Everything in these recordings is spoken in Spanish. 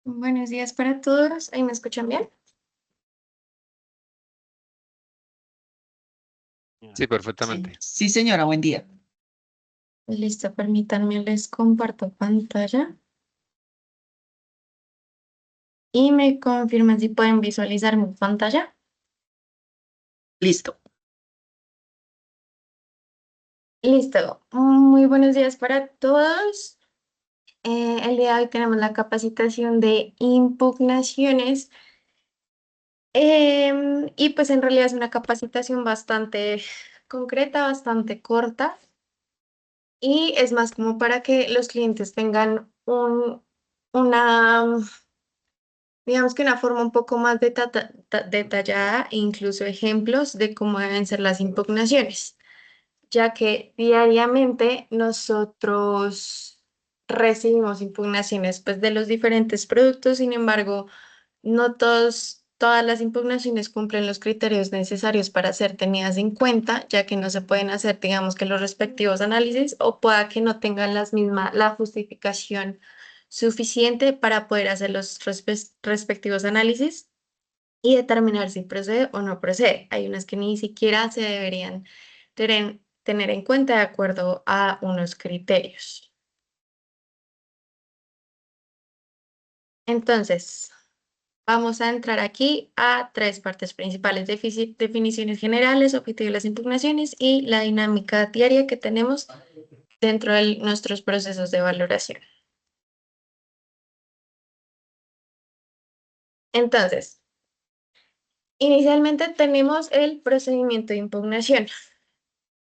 Buenos días para todos. ¿Ahí me escuchan bien? Sí, perfectamente. Sí, señora, buen día. Listo, permítanme, les comparto pantalla y me confirman si pueden visualizar mi pantalla. Listo. Listo. Muy buenos días para todos. El día de hoy tenemos la capacitación de impugnaciones. Y pues en realidad es una capacitación bastante concreta, bastante corta y es más como para que los clientes tengan una digamos que una forma un poco más detallada e incluso ejemplos de cómo deben ser las impugnaciones, ya que diariamente nosotros recibimos impugnaciones pues, de los diferentes productos, sin embargo, no todas las impugnaciones cumplen los criterios necesarios para ser tenidas en cuenta, ya que no se pueden hacer, digamos que los respectivos análisis o pueda que no tengan la justificación suficiente para poder hacer los respectivos análisis y determinar si procede o no procede. Hay unas que ni siquiera se deberían tener en cuenta de acuerdo a unos criterios. Entonces, vamos a entrar aquí a tres partes principales: definiciones generales, objetivos de las impugnaciones y la dinámica diaria que tenemos dentro de nuestros procesos de valoración. Entonces, inicialmente tenemos el procedimiento de impugnación.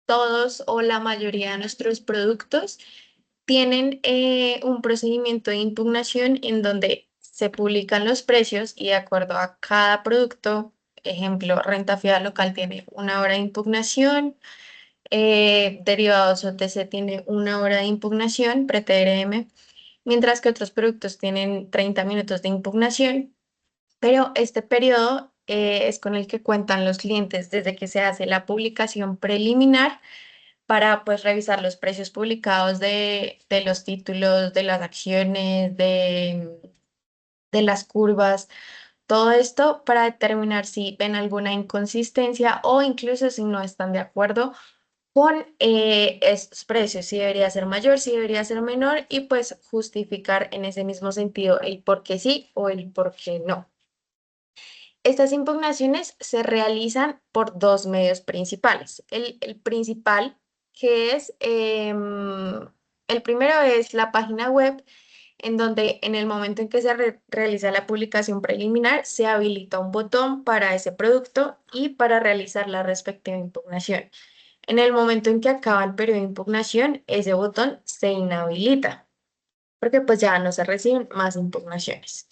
Todos o la mayoría de nuestros productos tienen un procedimiento de impugnación en donde se publican los precios y de acuerdo a cada producto, ejemplo, renta fija local tiene una hora de impugnación, derivados OTC tiene una hora de impugnación, pre-TRM, mientras que otros productos tienen 30 minutos de impugnación, pero este periodo es con el que cuentan los clientes desde que se hace la publicación preliminar para pues revisar los precios publicados de los títulos, de las acciones, de las curvas, todo esto para determinar si ven alguna inconsistencia o incluso si no están de acuerdo con estos precios, si debería ser mayor, si debería ser menor y pues justificar en ese mismo sentido el por qué sí o el por qué no. Estas impugnaciones se realizan por dos medios principales. El principal, que es, el primero es la página web, en donde en el momento en que se realiza la publicación preliminar, se habilita un botón para ese producto y para realizar la respectiva impugnación. En el momento en que acaba el periodo de impugnación, ese botón se inhabilita, porque pues ya no se reciben más impugnaciones.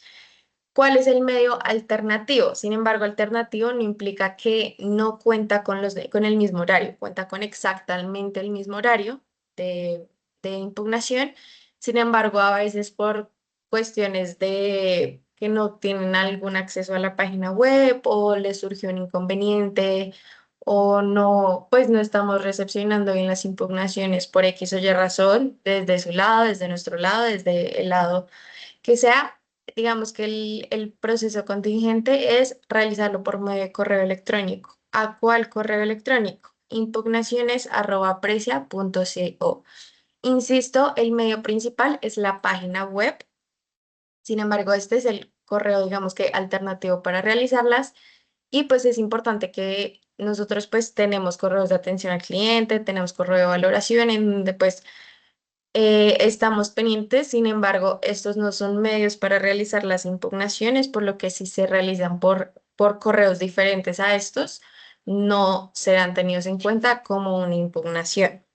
¿Cuál es el medio alternativo? Sin embargo, alternativo no implica que no cuenta con el mismo horario, cuenta con exactamente el mismo horario de impugnación. Sin embargo, a veces por cuestiones de que no tienen algún acceso a la página web o les surgió un inconveniente o no, pues no estamos recepcionando bien las impugnaciones por X o Y razón, desde su lado, desde nuestro lado, desde el lado que sea, digamos que el proceso contingente es realizarlo por medio de correo electrónico. ¿A cuál correo electrónico? impugnaciones@precia.co. Insisto, el medio principal es la página web. Sin embargo, este es el correo, digamos que alternativo para realizarlas. Y pues es importante que nosotros pues tenemos correos de atención al cliente, tenemos correo de valoración en donde pues estamos pendientes. Sin embargo, estos no son medios para realizar las impugnaciones, por lo que si se realizan por correos diferentes a estos, no serán tenidos en cuenta como una impugnación.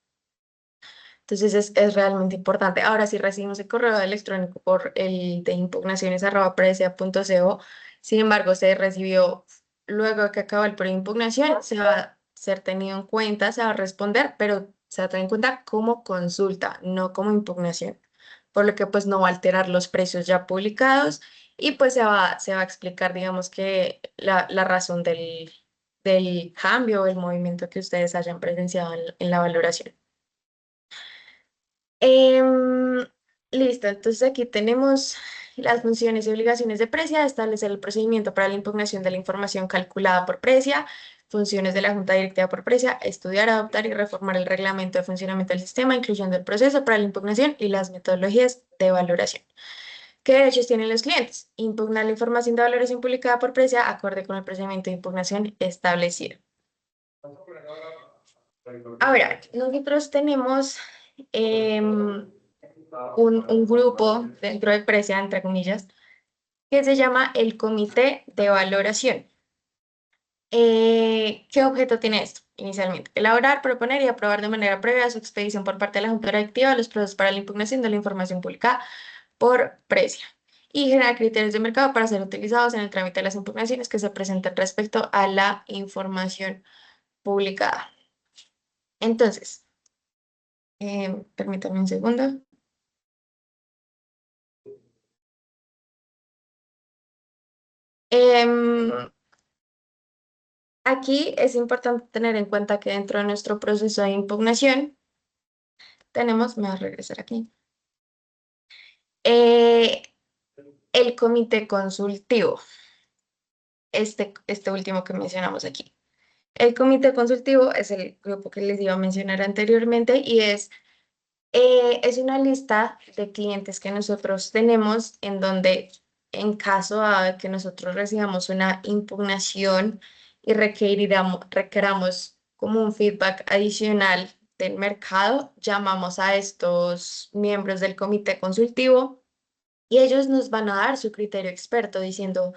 Entonces es realmente importante. Ahora, si recibimos el correo electrónico por el de impugnaciones@precia.co, sin embargo, se recibió luego de que acaba el periodo de impugnación, se va a ser tenido en cuenta, se va a responder, pero se va a tener en cuenta como consulta, no como impugnación, por lo que pues no va a alterar los precios ya publicados y pues se va a explicar, digamos que la razón del cambio o el movimiento que ustedes hayan presenciado en la valoración. Em, Listo, entonces aquí tenemos las funciones y obligaciones de Precia, establecer el procedimiento para la impugnación de la información calculada por Precia, funciones de la Junta Directiva por Precia, estudiar, adoptar y reformar el reglamento de funcionamiento del sistema, incluyendo el proceso para la impugnación y las metodologías de valoración. ¿Qué derechos tienen los clientes? Impugnar la información de valoración publicada por Precia acorde con el procedimiento de impugnación establecido. Ahora, nosotros tenemos un grupo dentro de Precia, entre comillas, que se llama el Comité de Valoración. ¿Qué objeto tiene esto? Inicialmente, elaborar, proponer y aprobar de manera previa su expedición por parte de la Junta Directiva los procesos para la impugnación de la información publicada por Precia y generar criterios de mercado para ser utilizados en el trámite de las impugnaciones que se presenten respecto a la información publicada. Entonces, permítanme un segundo. Aquí es importante tener en cuenta que dentro de nuestro proceso de impugnación tenemos, me voy a regresar aquí, eh, el comité consultivo, este último que mencionamos aquí. El comité consultivo es el grupo que les iba a mencionar anteriormente y es una lista de clientes que nosotros tenemos en donde en caso de que nosotros recibamos una impugnación y requeramos como un feedback adicional del mercado, llamamos a estos miembros del comité consultivo y ellos nos van a dar su criterio experto diciendo,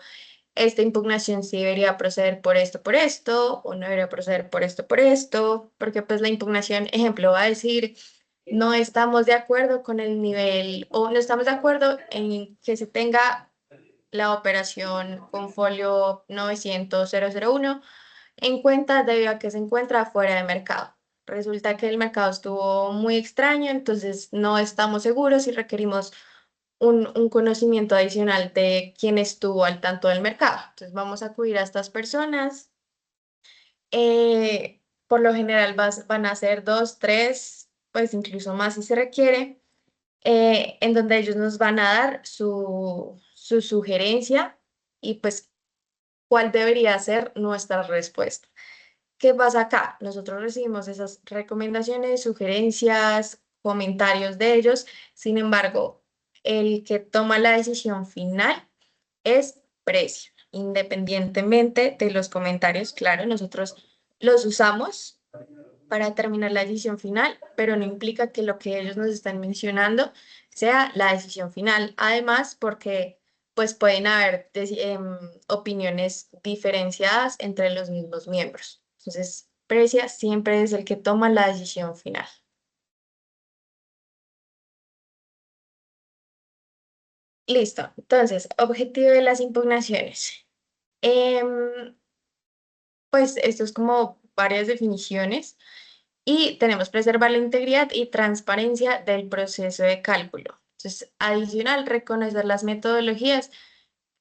esta impugnación sí debería proceder por esto, o no debería proceder por esto, porque pues la impugnación, ejemplo, va a decir, no estamos de acuerdo con el nivel, o no estamos de acuerdo en que se tenga la operación con folio 900.001 en cuenta debido a que se encuentra fuera de mercado. Resulta que el mercado estuvo muy extraño, entonces no estamos seguros y requerimos un conocimiento adicional de quién estuvo al tanto del mercado. Entonces vamos a acudir a estas personas. Por lo general van a ser dos, tres, pues incluso más si se requiere, en donde ellos nos van a dar su sugerencia y pues cuál debería ser nuestra respuesta. ¿Qué pasa acá? Nosotros recibimos esas recomendaciones, sugerencias, comentarios de ellos. Sin embargo, el que toma la decisión final es Precio, independientemente de los comentarios. Claro, nosotros los usamos para determinar la decisión final, pero no implica que lo que ellos nos están mencionando sea la decisión final. Además, porque pues pueden haber opiniones diferenciadas entre los mismos miembros. Entonces, Precia siempre es el que toma la decisión final. Listo. Entonces, objetivo de las impugnaciones. Em, pues esto es como varias definiciones. Y tenemos preservar la integridad y transparencia del proceso de cálculo. Entonces, adicional, reconocer las metodologías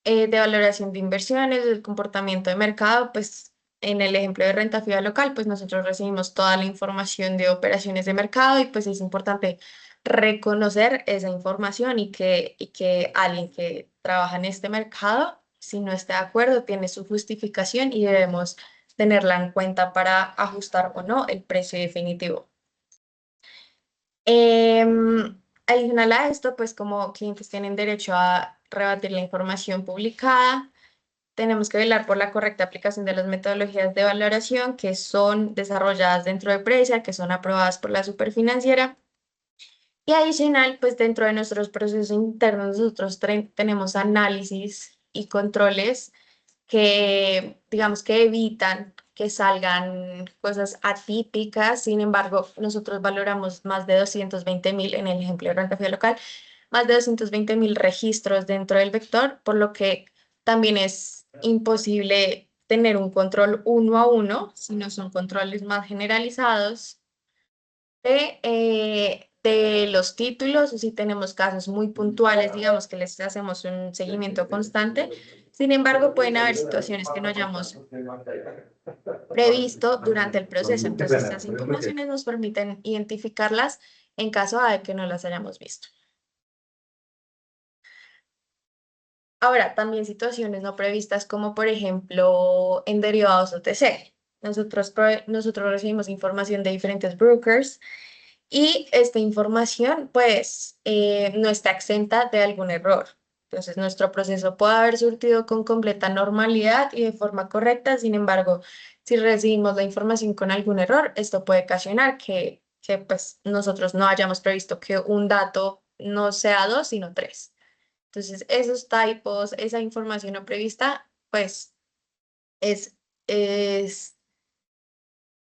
de valoración de inversiones, del comportamiento de mercado, pues en el ejemplo de renta fija local, pues nosotros recibimos toda la información de operaciones de mercado y pues es importante reconocer esa información y que alguien que trabaja en este mercado, si no está de acuerdo, tiene su justificación y debemos tenerla en cuenta para ajustar o no el precio definitivo. Adicional a esto, pues como clientes tienen derecho a rebatir la información publicada, tenemos que velar por la correcta aplicación de las metodologías de valoración que son desarrolladas dentro de Precia, que son aprobadas por la superfinanciera. Y adicional, pues dentro de nuestros procesos internos, nosotros tenemos análisis y controles que, digamos, que evitan que salgan cosas atípicas. Sin embargo, nosotros valoramos más de 220.000 en el ejemplo de renta fija local, más de 220.000 registros dentro del vector, por lo que también es imposible tener un control uno a uno, sino son controles más generalizados de los títulos, o si tenemos casos muy puntuales, digamos que les hacemos un seguimiento constante. Sin embargo, pueden haber situaciones que no hayamos previsto durante el proceso. Entonces, estas impugnaciones nos permiten identificarlas en caso de que no las hayamos visto. Ahora, también situaciones no previstas como por ejemplo en derivados OTC. Nosotros recibimos información de diferentes brokers y esta información pues no está exenta de algún error. Entonces nuestro proceso puede haber surtido con completa normalidad y de forma correcta. Sin embargo, si recibimos la información con algún error, esto puede ocasionar que pues nosotros no hayamos previsto que un dato no sea dos, sino tres. Entonces, esos typos, esa información no prevista, pues es, es,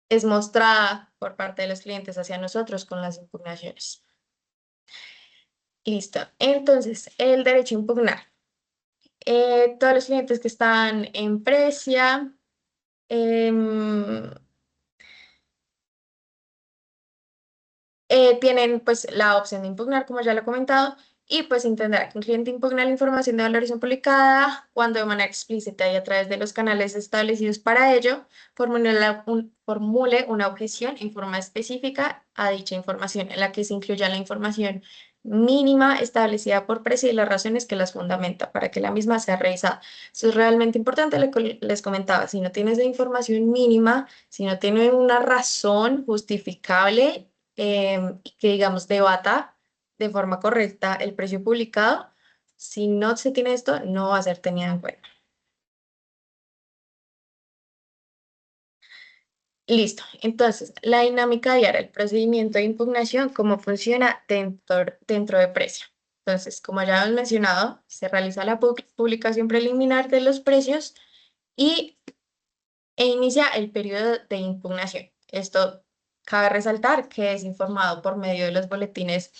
es mostrada por parte de los clientes hacia nosotros con las impugnaciones. Listo. Entonces, el derecho a impugnar. Todos los clientes que están en Precia, em, tienen pues la opción de impugnar, como ya lo he comentado, y pues entenderá que un cliente impugna la información de valoración publicada cuando de manera explícita y a través de los canales establecidos para ello, formule una objeción en forma específica a dicha información, en la que se incluya la información mínima establecida por precio y las razones que las fundamenta para que la misma sea revisada. Eso es realmente importante, lo que les comentaba, si no tienes la información mínima, si no tiene una razón justificable, y que, digamos, debata de forma correcta el precio publicado, si no se tiene esto, no va a ser tenido en cuenta. Listo. Entonces, la dinámica diaria, el procedimiento de impugnación, cómo funciona dentro de precio. Entonces, como ya hemos mencionado, se realiza la publicación preliminar de los precios y, e inicia el periodo de impugnación. Esto cabe resaltar que es informado por medio de los boletines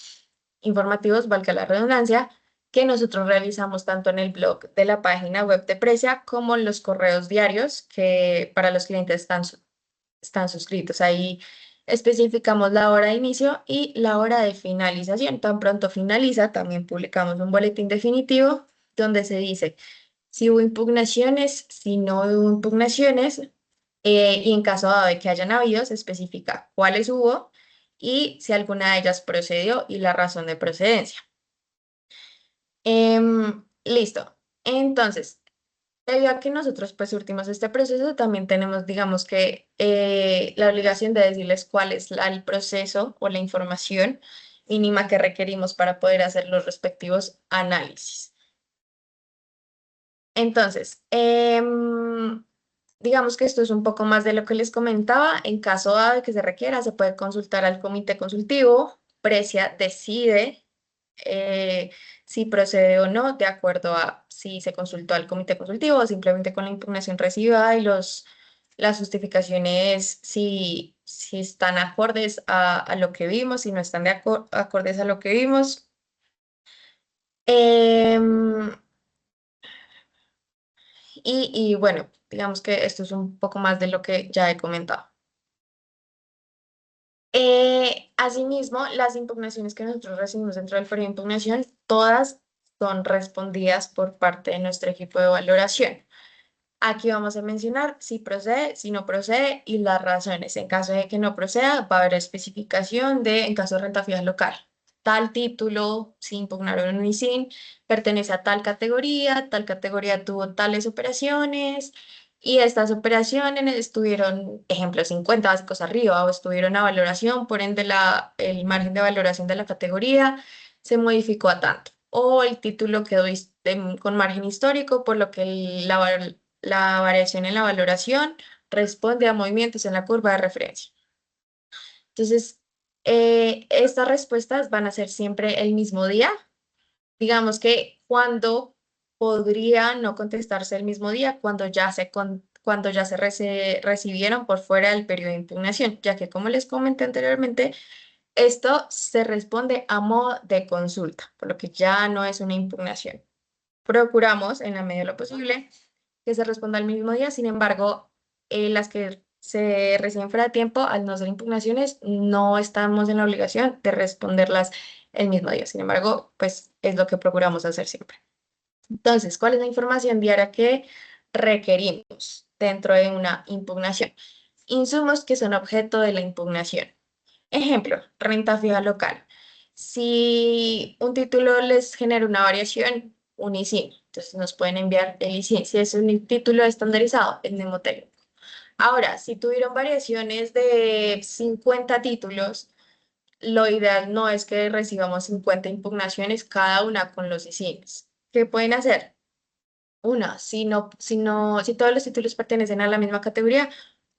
informativos, valga la redundancia, que nosotros realizamos tanto en el blog de la página web de Precia como en los correos diarios que para los clientes están suscritos. Ahí especificamos la hora de inicio y la hora de finalización. Tan pronto finaliza, también publicamos un boletín definitivo donde se dice si hubo impugnaciones, si no hubo impugnaciones, y en caso dado de que hayan habido, se especifica cuáles hubo y si alguna de ellas procedió y la razón de procedencia. Listo. Entonces, debido a que nosotros pues surtimos este proceso, también tenemos, digamos que, la obligación de decirles cuál es el proceso o la información mínima que requerimos para poder hacer los respectivos análisis. Entonces, digamos que esto es un poco más de lo que les comentaba. En caso de que se requiera, se puede consultar al comité consultivo. Precia decide eh, si procede o no, de acuerdo a si se consultó al comité consultivo o simplemente con la impugnación recibida y las justificaciones si están acordes a lo que vimos, si no están acordes a lo que vimos. Em, y bueno, digamos que esto es un poco más de lo que ya he comentado. Asimismo, las impugnaciones que nosotros recibimos dentro del periodo de impugnación, todas son respondidas por parte de nuestro equipo de valoración. Aquí vamos a mencionar si procede, si no procede y las razones. En caso de que no proceda, va a haber especificación de, en caso de renta fija local, tal título, si impugnaron ni sin, pertenece a tal categoría tuvo tales operaciones y estas operaciones estuvieron, ejemplo, 50 básicos arriba o estuvieron a valoración, por ende el margen de valoración de la categoría se modificó a tanto. O el título quedó con margen histórico, por lo que la variación en la valoración responde a movimientos en la curva de referencia. Entonces, estas respuestas van a ser siempre el mismo día. Digamos que cuando podría no contestarse el mismo día, cuando ya se recibieron por fuera del periodo de impugnación, ya que como les comenté anteriormente, esto se responde a modo de consulta, por lo que ya no es una impugnación. Procuramos, en la medida de lo posible, que se responda al mismo día. Sin embargo, las que se reciben fuera de tiempo, al no ser impugnaciones, no estamos en la obligación de responderlas el mismo día. Sin embargo, pues es lo que procuramos hacer siempre. Entonces, ¿cuál es la información diaria que requerimos dentro de una impugnación? Insumos que son objeto de la impugnación. Ejemplo, renta fija local. Si un título les genera una variación, un ISIN, Entonces nos pueden enviar el ISIN. Si es un título estandarizado, el mnemotécnico. Ahora, si tuvieron variaciones de 50 títulos, lo ideal no es que recibamos 50 impugnaciones, cada una con los ISINs. ¿Qué pueden hacer? Una, si todos los títulos pertenecen a la misma categoría,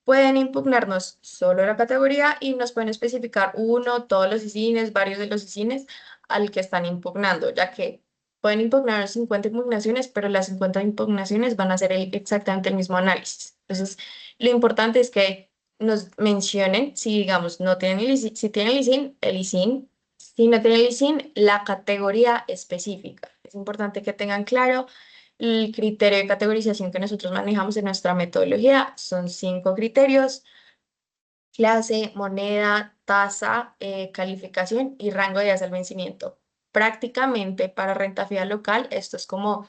pueden impugnarnos solo la categoría y nos pueden especificar uno, todos los ISINes, varios de los ISINes al que están impugnando, ya que pueden impugnar 50 impugnaciones, pero las 50 impugnaciones van a ser exactamente el mismo análisis. Entonces, lo importante es que nos mencionen si, digamos, no tienen el ISIN, si tienen el ISIN, si no tienen el ISIN, la categoría específica. Es importante que tengan claro el criterio de categorización que nosotros manejamos en nuestra metodología. Son 5 criterios: clase, moneda, tasa, calificación y rango de días al vencimiento. Prácticamente para renta fija local, esto es como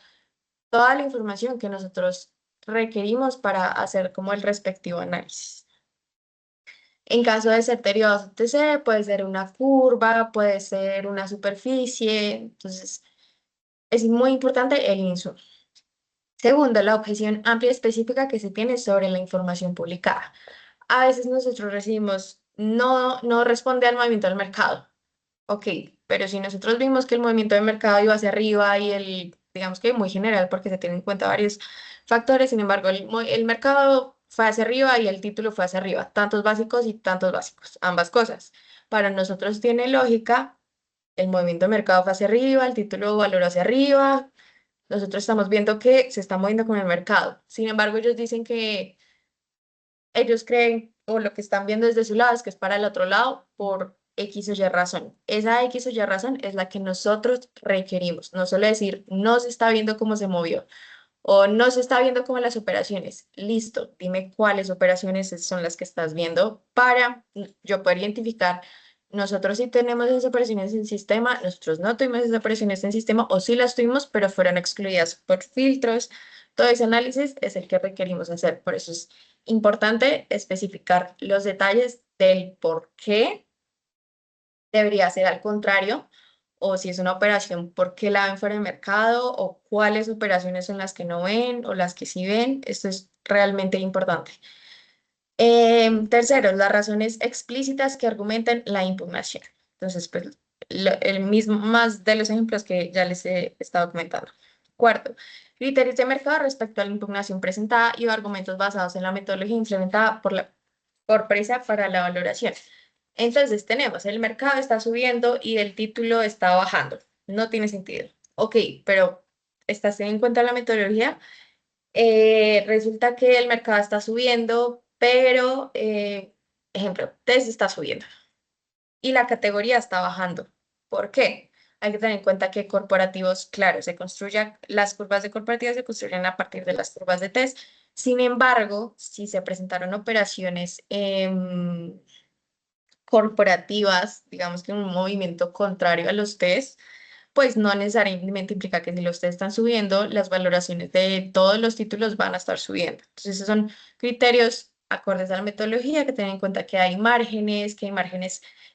toda la información que nosotros requerimos para hacer como el respectivo análisis. En caso de ser derivados OTC, puede ser una curva, puede ser una superficie. Entonces, es muy importante el insumo. Segundo, la objeción amplia y específica que se tiene sobre la información publicada. A veces nosotros recibimos, no responde al movimiento del mercado. Ok, pero si nosotros vimos que el movimiento del mercado iba hacia arriba y digamos que muy general porque se tienen en cuenta varios factores, sin embargo, el mercado fue hacia arriba y el título fue hacia arriba, tantos básicos y tantos básicos, ambas cosas. Para nosotros tiene lógica, el movimiento del mercado fue hacia arriba, el título valoró hacia arriba, nosotros estamos viendo que se está moviendo con el mercado. Sin embargo, ellos dicen que ellos creen, o lo que están viendo desde su lado, es que es para el otro lado por X o Y razón. Esa X o Y razón es la que nosotros requerimos. No solo decir, no se está viendo cómo se movió o no se está viendo cómo las operaciones. Listo, dime cuáles operaciones son las que estás viendo para yo poder identificar. Nosotros sí tenemos esas operaciones en sistema, nosotros no tuvimos esas operaciones en sistema, o sí las tuvimos, pero fueron excluidas por filtros. Todo ese análisis es el que requerimos hacer. Por eso es importante especificar los detalles del por qué debería ser al contrario, o si es una operación, por qué la ven fuera de mercado, o cuáles operaciones son las que no ven o las que sí ven. Esto es realmente importante. Tercero, las razones explícitas que argumentan la impugnación. Entonces, pues, el mismo, más de los ejemplos que ya les he estado comentando. Cuarto, criterios de mercado respecto a la impugnación presentada y argumentos basados en la metodología implementada por PRESA para la valoración. Entonces, tenemos, el mercado está subiendo y el título está bajando. No tiene sentido. Ok, pero ¿estás teniendo en cuenta la metodología? Resulta que el mercado está subiendo, pero, ejemplo, TES está subiendo y la categoría está bajando. ¿Por qué? Hay que tener en cuenta que corporativos, claro, las curvas de corporativos se construyen a partir de las curvas de TES. Sin embargo, si se presentaron operaciones corporativas, digamos que un movimiento contrario a los TES, pues no necesariamente implica que si los ustedes están subiendo, las valoraciones de todos los títulos van a estar subiendo. Entonces, esos son criterios acordes a la metodología, que tener en cuenta que hay márgenes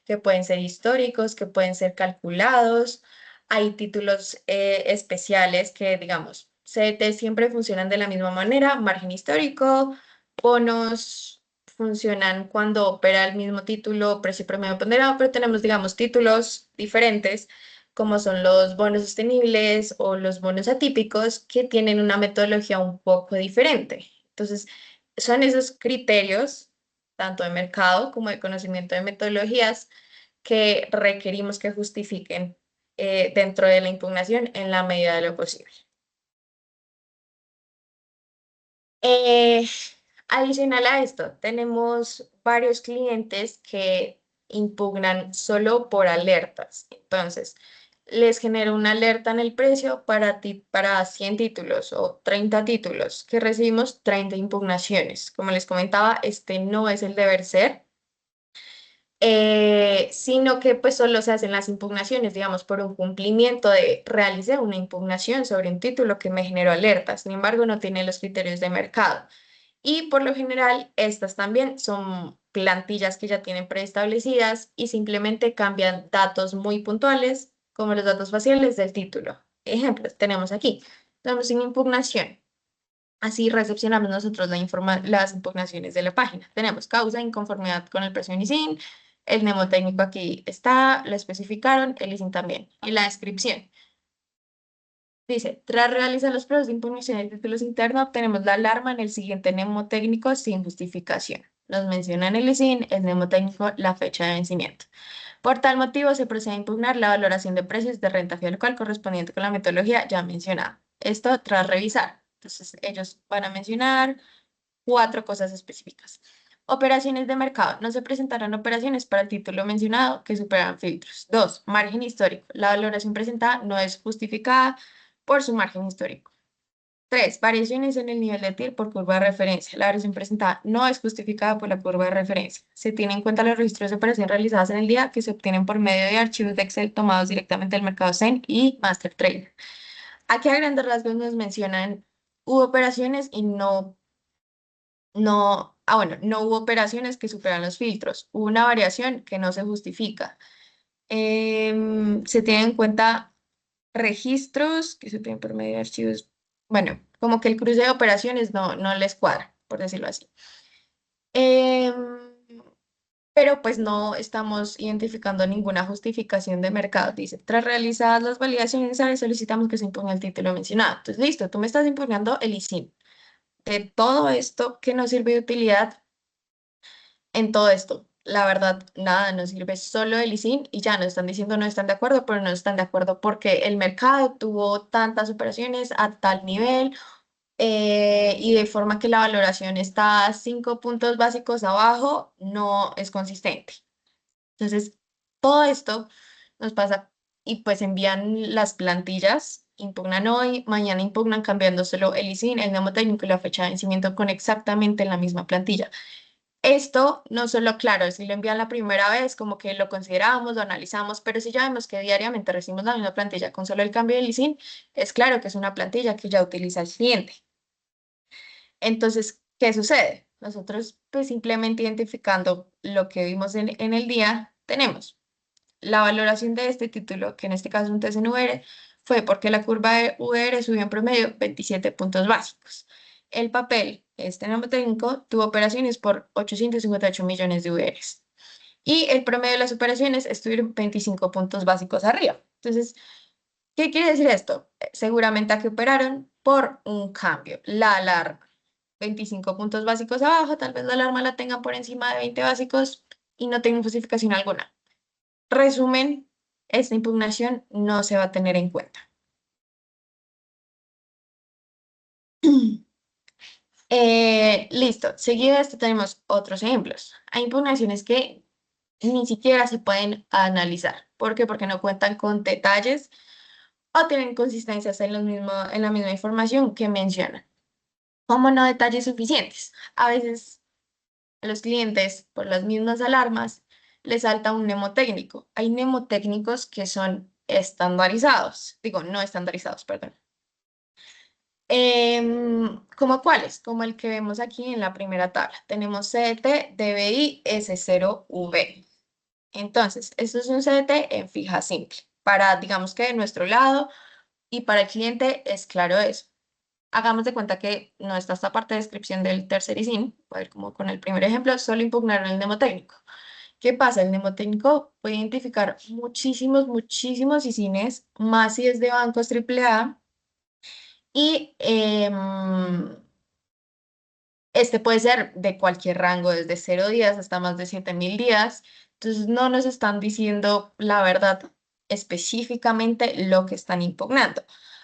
que pueden ser históricos, que pueden ser calculados. Hay títulos especiales que, digamos, CDT siempre funcionan de la misma manera: margen histórico, bonos funcionan cuando opera el mismo título, precio promedio ponderado, pero tenemos, digamos, títulos diferentes como son los bonos sostenibles o los bonos atípicos, que tienen una metodología un poco diferente. Entonces, son esos criterios, tanto de mercado como de conocimiento de metodologías, que requerimos que justifiquen dentro de la impugnación en la medida de lo posible. Eh, Adicional a esto, tenemos varios clientes que impugnan solo por alertas. Entonces, les genera una alerta en el precio para 100 títulos o 30 títulos, que recibimos 30 impugnaciones. Como les comentaba, este no es el deber ser, sino que pues solo se hacen las impugnaciones, digamos, por un cumplimiento de realizar una impugnación sobre un título que me generó alerta. Sin embargo, no tiene los criterios de mercado. Y por lo general, estas también son plantillas que ya tienen preestablecidas y simplemente cambian datos muy puntuales, como los datos faciales del título. Ejemplos tenemos aquí: Tenemos una impugnación. Así recepcionamos nosotros las impugnaciones de la página. Tenemos causa, inconformidad con el precio del ISIN, el mnemotécnico aquí está, lo especificaron, el ISIN también. Y la descripción. Dice, tras realizar los procesos de impugnación de títulos internos, obtenemos la alarma en el siguiente mnemotécnico sin justificación. Nos mencionan el ISIN, el mnemotécnico, la fecha de vencimiento. Por tal motivo, se procede a impugnar la valoración de precios de renta fija local correspondiente con la metodología ya mencionada. Esto tras revisar. Entonces, ellos van a mencionar 4 cosas específicas. Operaciones de mercado. No se presentaron operaciones para el título mencionado que superan filtros. 2. Margen histórico. La valoración presentada no es justificada por su margen histórico. 3. Variaciones en el nivel de TIR por curva de referencia. La variación presentada no es justificada por la curva de referencia. Se tienen en cuenta los registros de operación realizadas en el día que se obtienen por medio de archivos de Excel tomados directamente del mercado Zen y MasterTrader. Aquí a grandes rasgos nos mencionan, hubo operaciones y no hubo operaciones que superan los filtros. Hubo una variación que no se justifica. Se tienen en cuenta registros que se tienen por medio de archivos. Bueno, como que el cruce de operaciones no les cuadra, por decirlo así. Em, pero pues no estamos identificando ninguna justificación de mercado. Dice, tras realizadas las validaciones necesarias, solicitamos que se imponga el título mencionado. Entonces, listo, tú me estás impugnando el ISIN. De todo esto que nos sirve de utilidad en todo esto. La verdad, nada nos sirve, solo el ISIN y ya nos están diciendo no están de acuerdo, pero no están de acuerdo porque el mercado tuvo tantas operaciones a tal nivel y de forma que la valoración está 5 puntos básicos abajo, no es consistente. Entonces, todo esto nos pasa y pues envían las plantillas, impugnan hoy, mañana impugnan cambiando solo el ISIN, el mnemotécnico y la fecha de vencimiento con exactamente la misma plantilla. Esto no solo, claro, si lo envían la primera vez, como que lo consideramos, lo analizamos, pero si ya vemos que diariamente recibimos la misma plantilla con solo el cambio del ISIN, es claro que es una plantilla que ya utiliza el cliente. Entonces, ¿qué sucede? Nosotros, pues simplemente identificando lo que vimos en el día, tenemos la valoración de este título, que en este caso es un test en VR, fue porque la curva de VR subió en promedio 27 puntos básicos. El papel, este nombre técnico, tuvo operaciones por 858 millones de URs. Y el promedio de las operaciones estuvieron 25 puntos básicos arriba. Entonces, ¿qué quiere decir esto? Seguramente aquí operaron por un cambio. La alarma, 25 puntos básicos abajo, tal vez la alarma la tengan por encima de 20 básicos y no tengan justificación alguna. Resumen, esta impugnación no se va a tener en cuenta. Listo. Seguido de esto tenemos otros ejemplos. Hay impugnaciones que ni siquiera se pueden analizar. ¿Por qué? Porque no cuentan con detalles o tienen consistencias en la misma información que mencionan. ¿Cómo no detalles suficientes? A veces a los clientes, por las mismas alarmas, les salta un mnemotécnico. Hay mnemotécnicos que son estandarizados, digo, no estandarizados, perdón. ¿Cómo cuáles? Como el que vemos aquí en la primera tabla. Tenemos CDT, DBI, S0V. Entonces, esto es un CDT en fija simple. Para, digamos que de nuestro lado y para el cliente es claro eso. Hagamos de cuenta que no está esta parte de descripción del tercer ISIN, a ver como con el primer ejemplo, solo impugnaron el mnemotécnico. ¿Qué pasa? El mnemotécnico puede identificar muchísimos ISINes, más si es de bancos AAA, y este puede ser de cualquier rango, desde 0 días hasta más de 7.000 días. Entonces, no nos están diciendo la verdad específicamente lo que están impugnando.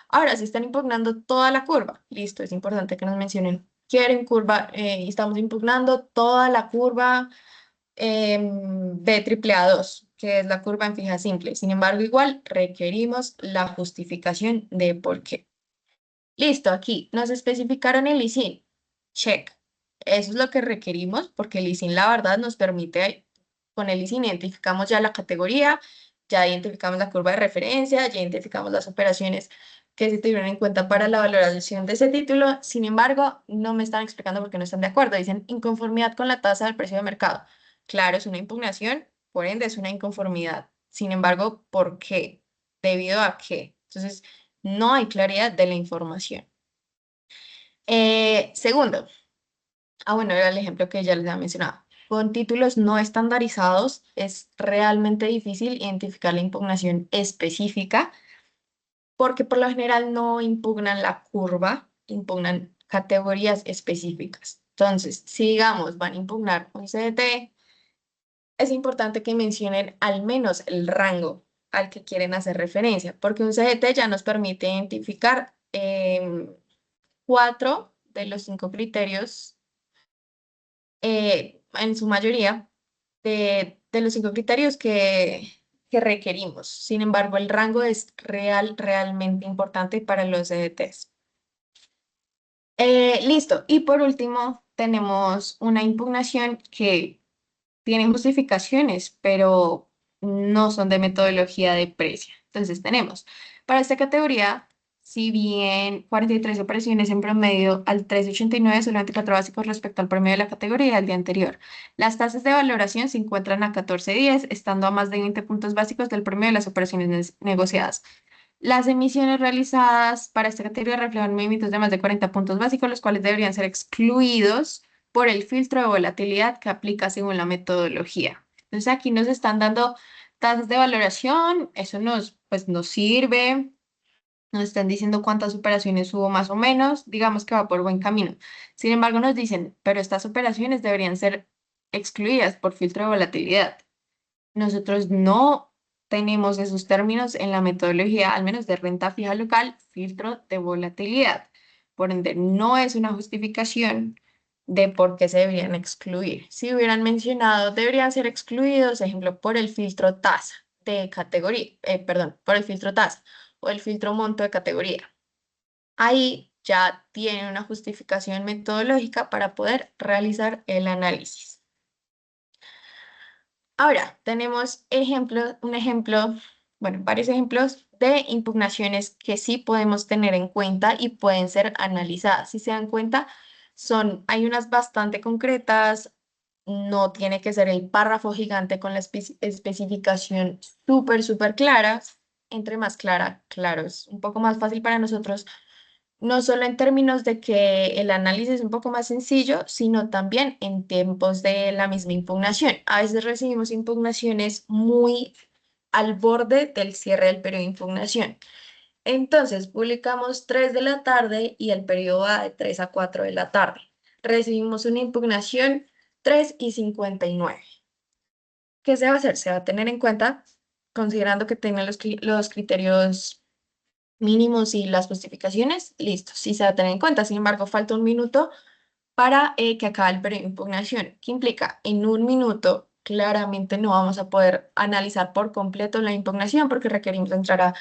Ahora, si están impugnando toda la curva, listo, es importante que nos mencionen, quieren curva, y estamos impugnando toda la curva de AAA2, que es la curva en fija simple. Sin embargo, igual requerimos la justificación de por qué. Listo, aquí nos especificaron el ISIN. Check. Eso es lo que requerimos porque el ISIN, la verdad, nos permite, con el ISIN identificamos ya la categoría, ya identificamos la curva de referencia, ya identificamos las operaciones que se tuvieron en cuenta para la valoración de ese título. Sin embargo, no me están explicando por qué no están de acuerdo. Dicen inconformidad con la tasa del precio de mercado. Claro, es una impugnación, por ende es una inconformidad. Sin embargo, ¿por qué? ¿Debido a qué? Entonces, no hay claridad de la información. Segundo, bueno, era el ejemplo que ya les había mencionado. Con títulos no estandarizados es realmente difícil identificar la impugnación específica porque por lo general no impugnan la curva, impugnan categorías específicas. Entonces, si digamos van a impugnar un CDT, es importante que mencionen al menos el rango al que quieren hacer referencia, porque un CDT ya nos permite identificar 4 de los 5 criterios, en su mayoría, de los 5 criterios que requerimos. Sin embargo, el rango es realmente importante para los CDTs. Listo. Y por último, tenemos una impugnación que tiene justificaciones, pero no son de metodología de precio. Entonces tenemos, para esta categoría, si bien 43 operaciones en promedio al 3,89, solamente 4 básicos respecto al promedio de la categoría del día anterior. Las tasas de valoración se encuentran a 14 días, estando a más de 20 puntos básicos del promedio de las operaciones negociadas. Las emisiones realizadas para esta categoría reflejan movimientos de más de 40 puntos básicos, los cuales deberían ser excluidos por el filtro de volatilidad que aplica según la metodología. Entonces aquí nos están dando tasas de valoración, eso pues, nos sirve, nos están diciendo cuántas operaciones hubo más o menos, digamos que va por buen camino. Sin embargo, nos dicen, pero estas operaciones deberían ser excluidas por filtro de volatilidad. Nosotros no tenemos esos términos en la metodología, al menos de renta fija local, filtro de volatilidad. Por ende, no es una justificación de por qué se deberían excluir. Si hubieran mencionado, deberían ser excluidos, ejemplo, por el filtro tasa de categoría, perdón, por el filtro tasa o el filtro monto de categoría. Ahí ya tienen una justificación metodológica para poder realizar el análisis. Ahora, tenemos varios ejemplos de impugnaciones que sí podemos tener en cuenta y pueden ser analizadas. Si se dan cuenta, hay unas bastante concretas, no tiene que ser el párrafo gigante con la especificación súper clara. Entre más clara, claro, es un poco más fácil para nosotros no solo en términos de que el análisis es un poco más sencillo, sino también en tiempos de la misma impugnación. A veces recibimos impugnaciones muy al borde del cierre del periodo de impugnación. Entonces, publicamos 3 de la tarde y el periodo va de 3 a 4 de la tarde. Recibimos una impugnación 3:59. ¿Qué se va a hacer? Se va a tener en cuenta, considerando que tengan los criterios mínimos y las justificaciones, listo, sí se va a tener en cuenta. Sin embargo, falta un minuto para que acabe el periodo de impugnación. ¿Qué implica? En un minuto, claramente no vamos a poder analizar por completo la impugnación porque requerimos entrar a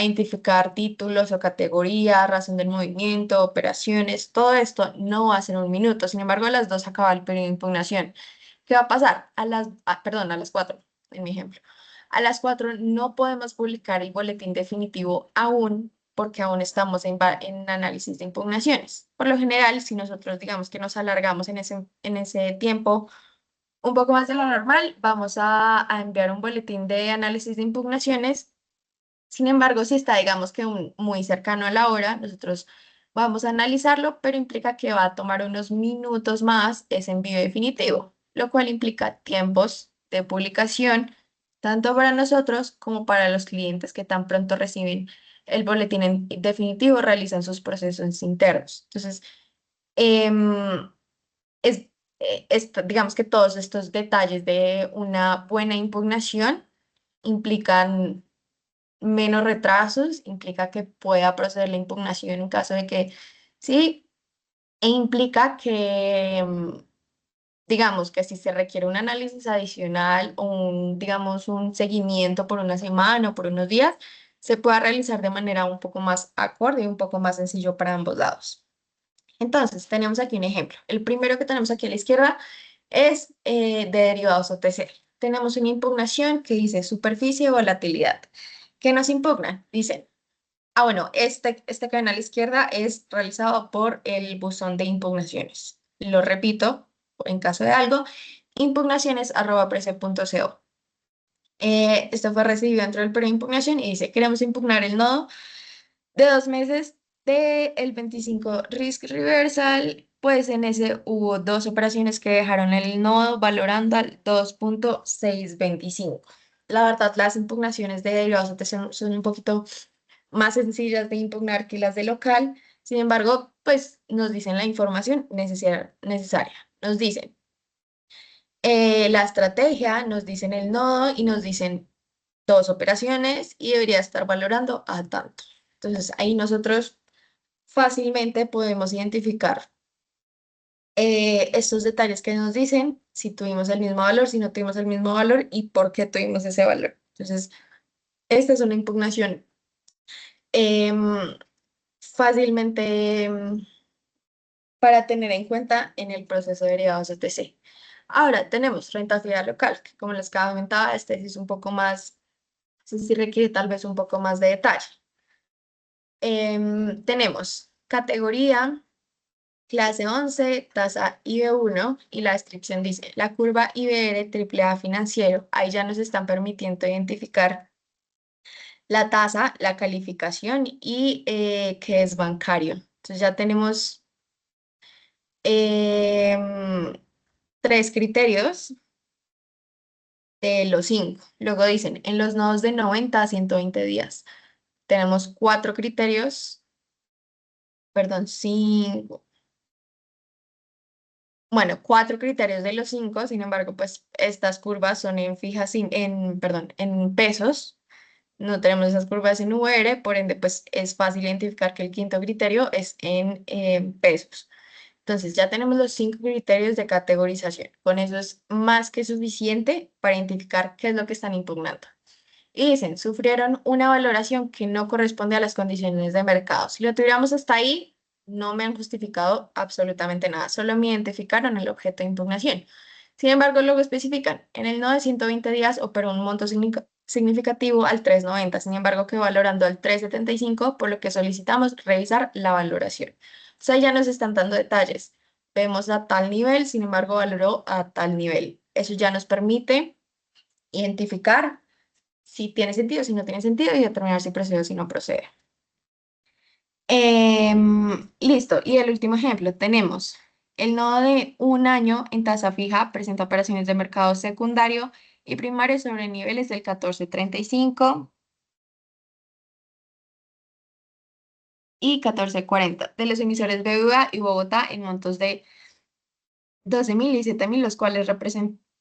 identificar títulos o categorías, razón del movimiento, operaciones, todo esto no va a ser un minuto. Sin embargo, a las 2 acaba el periodo de impugnación. ¿Qué va a pasar? Perdón, a las 4, en mi ejemplo. A las 4 no podemos publicar el boletín definitivo aún porque aún estamos en análisis de impugnaciones. Por lo general, si nosotros digamos que nos alargamos en ese tiempo un poco más de lo normal, vamos a enviar un boletín de análisis de impugnaciones. Sin embargo, si está, digamos que muy cercano a la hora, nosotros vamos a analizarlo, pero implica que va a tomar unos minutos más ese envío definitivo, lo cual implica tiempos de publicación, tanto para nosotros como para los clientes que tan pronto reciben el boletín definitivo, realizan sus procesos internos. Entonces, em, es, digamos que todos estos detalles de una buena impugnación implican menos retrasos, implica que pueda proceder la impugnación en caso de que sí, e implica que, digamos, que si se requiere un análisis adicional o digamos, un seguimiento por una semana o por unos días, se pueda realizar de manera un poco más acorde y un poco más sencillo para ambos lados. Entonces, tenemos aquí un ejemplo. El primero que tenemos aquí a la izquierda es de derivados OTC. Tenemos una impugnación que dice superficie o volatilidad. ¿Qué nos impugnan? Dicen, bueno, este que ven a la izquierda es realizado por el buzón de impugnaciones. Lo repito, en caso de algo, impugnaciones@prece.co. Esto fue recibido dentro del periodo de impugnación y dice, queremos impugnar el nodo de 2 meses del 25 Risk Reversal, pues en ese hubo dos operaciones que dejaron el nodo valorando al 2.625. La verdad, las impugnaciones de derivados OTC son un poquito más sencillas de impugnar que las de local. Sin embargo, pues nos dicen la información necesaria. Nos dicen la estrategia, nos dicen el nodo y nos dicen dos operaciones y debería estar valorando a tanto. Entonces ahí nosotros fácilmente podemos identificar estos detalles que nos dicen si tuvimos el mismo valor, si no tuvimos el mismo valor y por qué tuvimos ese valor. Entonces, esta es una impugnación em, fácilmente para tener en cuenta en el proceso de derivados OTC. Ahora tenemos renta fija local, que como les comentaba, este sí es un poco más, este sí requiere tal vez un poco más de detalle. Tenemos categoría, clase 11, tasa IB1 y la descripción dice, la curva IBR AAA financiero. Ahí ya nos están permitiendo identificar la tasa, la calificación y que es bancario. Entonces ya tenemos em, tres criterios de los cinco. Luego dicen, en los nodos de 90 a 120 días. Tenemos cuatro criterios, perdón, cinco. Bueno, cuatro criterios de los cinco, sin embargo, pues estas curvas son en fijas, perdón, en pesos. No tenemos esas curvas en UR, por ende, pues es fácil identificar que el quinto criterio es en pesos. Entonces, ya tenemos los cinco criterios de categorización. Con eso es más que suficiente para identificar qué es lo que están impugnando. Y dicen, sufrieron una valoración que no corresponde a las condiciones de mercado. Si lo tuviéramos hasta ahí, no me han justificado absolutamente nada, solo me identificaron el objeto de impugnación. Sin embargo, luego especifican, en el nodo de 120 días operó un monto significativo al 3.90, sin embargo, que valorando al 3.75, por lo que solicitamos revisar la valoración. O sea, ya nos están dando detalles. Vemos a tal nivel, sin embargo, valoró a tal nivel. Eso ya nos permite identificar si tiene sentido, si no tiene sentido y determinar si procede o si no procede. Listo. Y el último ejemplo, tenemos el nodo de un año en tasa fija presenta operaciones de mercado secundario y primario sobre niveles del 14.35 y 14.40 de los emisores BBVA y Bogotá en montos de 12.000 y 7.000, los cuales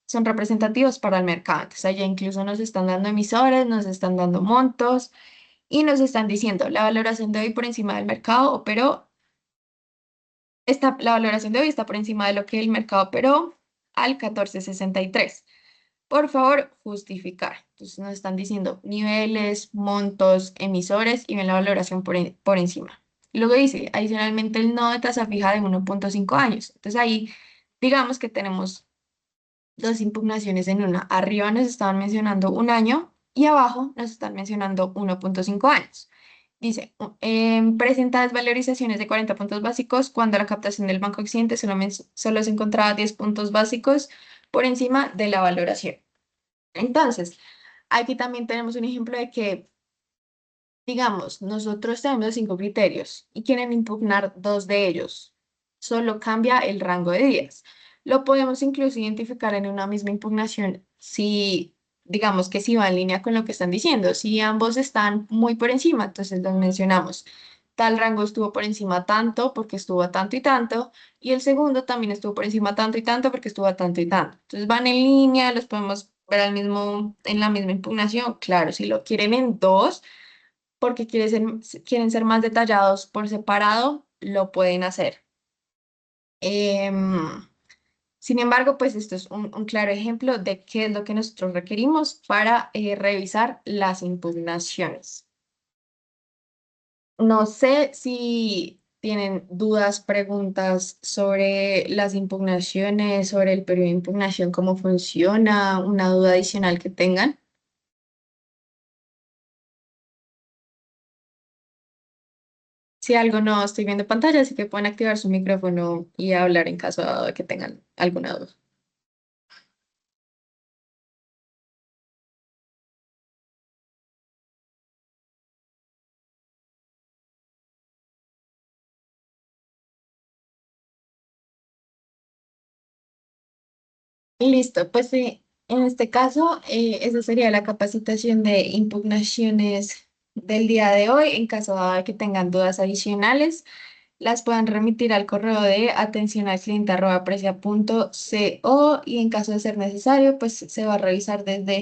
son representativos para el mercado. Entonces, allá incluso nos están dando emisores, nos están dando montos. Y nos están diciendo, la valoración de hoy por encima del mercado operó, la valoración de hoy está por encima de lo que el mercado operó al 14.63. Por favor, justificar. Entonces nos están diciendo niveles, montos, emisores y ven la valoración por encima. Luego dice, adicionalmente el nodo de tasa fija de 1.5 años. Entonces ahí digamos que tenemos dos impugnaciones en una. Arriba nos estaban mencionando un año y abajo nos están mencionando 1.5 años. Dice, presenta desvalorizaciones de 40 puntos básicos cuando la captación del Banco Occidente solo se encontraba 10 puntos básicos por encima de la valoración. Entonces, aquí también tenemos un ejemplo de que, digamos, nosotros tenemos 5 criterios y quieren impugnar dos de ellos. Solo cambia el rango de días. Lo podemos incluso identificar en una misma impugnación si, digamos que si va en línea con lo que están diciendo. Si ambos están muy por encima, entonces los mencionamos. Tal rango estuvo por encima tanto porque estuvo a tanto y tanto, y el segundo también estuvo por encima tanto y tanto porque estuvo a tanto y tanto. Entonces van en línea, los podemos ver en la misma impugnación. Claro, si lo quieren en dos porque quieren ser más detallados por separado, lo pueden hacer. Em, Sin embargo, pues esto es un claro ejemplo de qué es lo que nosotros requerimos para revisar las impugnaciones. No sé si tienen dudas, preguntas sobre las impugnaciones, sobre el periodo de impugnación, cómo funciona, una duda adicional que tengan. Si algo no estoy viendo pantalla, así que pueden activar su micrófono y hablar en caso de que tengan alguna duda. Listo, pues en este caso, esa sería la capacitación de impugnaciones del día de hoy. En caso de que tengan dudas adicionales, las puedan remitir al correo de atención al cliente @precia.co y en caso de ser necesario, pues se va a revisar desde